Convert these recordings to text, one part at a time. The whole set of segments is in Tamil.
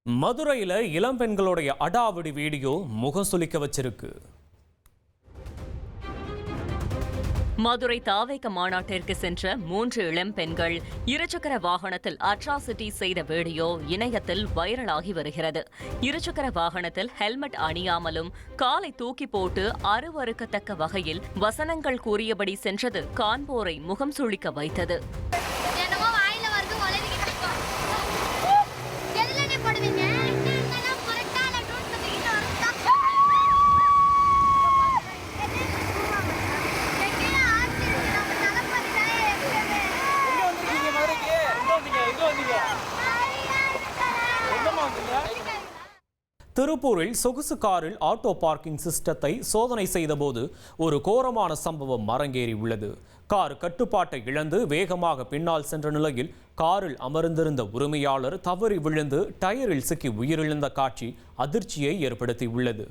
மதுரையில் இளம்பெண்களுடைய அடாவடி வீடியோ முகம் சுளிக்க வச்சிருக்கு. மதுரை தாவேக மாநாட்டிற்கு சென்ற 3 இளம்பெண்கள் இருசக்கர வாகனத்தில் அட்ராசிட்டி செய்த வீடியோ இணையத்தில் வைரலாகி வருகிறது. இருசக்கர வாகனத்தில் ஹெல்மெட் அணியாமலும் காலை தூக்கி போட்டு அருவருக்கத்தக்க வகையில் வசனங்கள் கூறியபடி சென்றது காண்போரை முகம் சுளிக்க வைத்தது. திருப்பூரில் சொகுசு காரில் ஆட்டோ பார்க்கிங் சிஸ்டத்தை சோதனை செய்தபோது ஒரு கோரமான சம்பவம் அரங்கேறி உள்ளது. கார் கட்டுப்பாட்டை இழந்து வேகமாக பின்னால் சென்ற நிலையில் காரில் அமர்ந்திருந்த உரிமையாளர் தவறி விழுந்து டயரில் சிக்கி உயிரிழந்த காட்சி அதிர்ச்சியை ஏற்படுத்தியுள்ளது.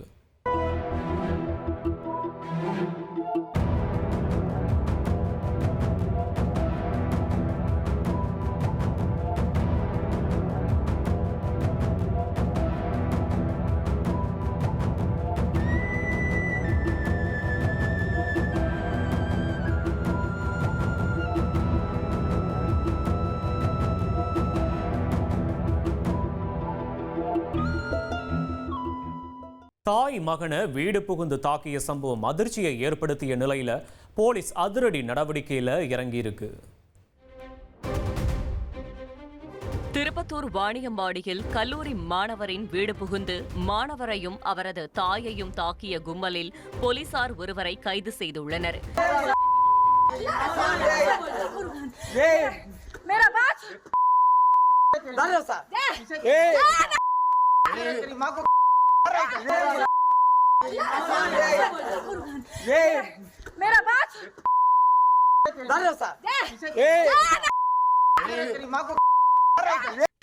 தாய் மகனை வீடு புகுந்து தாக்கிய சம்பவம் அதிர்ச்சியை ஏற்படுத்திய நிலையில போலீஸ் அதிரடி நடவடிக்கையில இறங்கியிருக்கு. திருப்பத்தூர் வாணியம்பாடியில் கல்லூரி மாணவரின் வீடு புகுந்து மாணவரையும் அவரது தாயையும் தாக்கிய கும்பலில் போலீசார் ஒருவரை கைது செய்துள்ளனர்.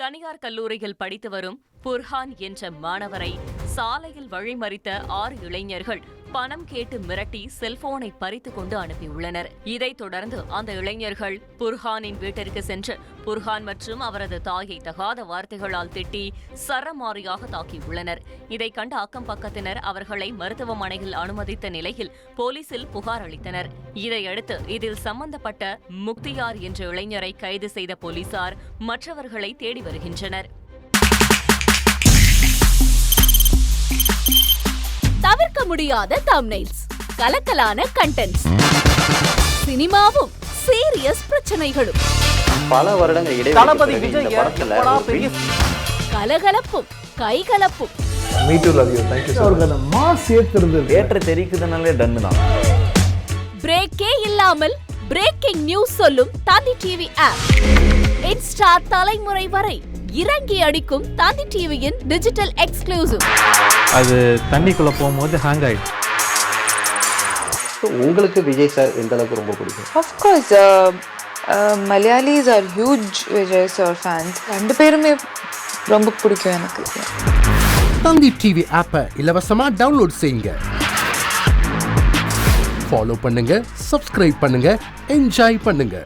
தனியார் கல்லூரியில் படித்து வரும் புர்ஹான் என்ற மாணவரை சாலையில் வழிமறித்த 6 இளைஞர்கள் பணம் கேட்டு மிரட்டி செல்போனை பறித்துக் கொண்டு அனுப்பியுள்ளனர். இதைத் தொடர்ந்து அந்த இளைஞர்கள் புர்ஹானின் வீட்டிற்கு சென்று புர்ஹான் மற்றும் அவரது தாயை தகாத வார்த்தைகளால் திட்டி சரமாரியாக தாக்கியுள்ளனர். இதை கண்ட அக்கம் பக்கத்தினர் அவர்களை மருத்துவமனையில் அனுமதித்த நிலையில் போலீசில் புகார் அளித்தனர். இதையடுத்து இதில் சம்பந்தப்பட்ட முக்தியார் என்ற இளைஞரை கைது செய்த போலீசார் மற்றவர்களை தேடி வருகின்றனர். தவிர்க்க முடியாத தம்ப்நெயில்ஸ், கலக்கலான கண்டென்ட்ஸ், சினிமாவும் சீரியஸ் பிரச்சனைகளும், பல வருடங்கள் இடைவெளி கலகலப்பும் கைகலப்பும், பிரேக்கே இல்லாமல் பிரேக்கிங் நியூஸ் சொல்லும் தந்தி டிவி ஆப். இன்ஸ்டா தலைமுறை வரை இறங்கி அடிக்கும் தந்தி டிவியின் டிஜிட்டல் எக்ஸ்க்ளூசிவ். அது தண்ணிக்குள்ள போகும்போது ஹேங் ஆயிடுச்சு. உங்களுக்கு விஜய் சார் எந்த அளவுக்கு ரொம்ப பிடிக்கும்? Of course, Malayalis are huge Vijay sir fans. ரெண்டு பேருமே ரொம்ப பிடிக்கும் எனக்கு. தந்தி டிவி ஆப்பை இலவசமா டவுன்லோட் செய்யுங்க. ஃபாலோ பண்ணுங்க, சப்ஸ்கிரைப் பண்ணுங்க, என்ஜாய் பண்ணுங்க.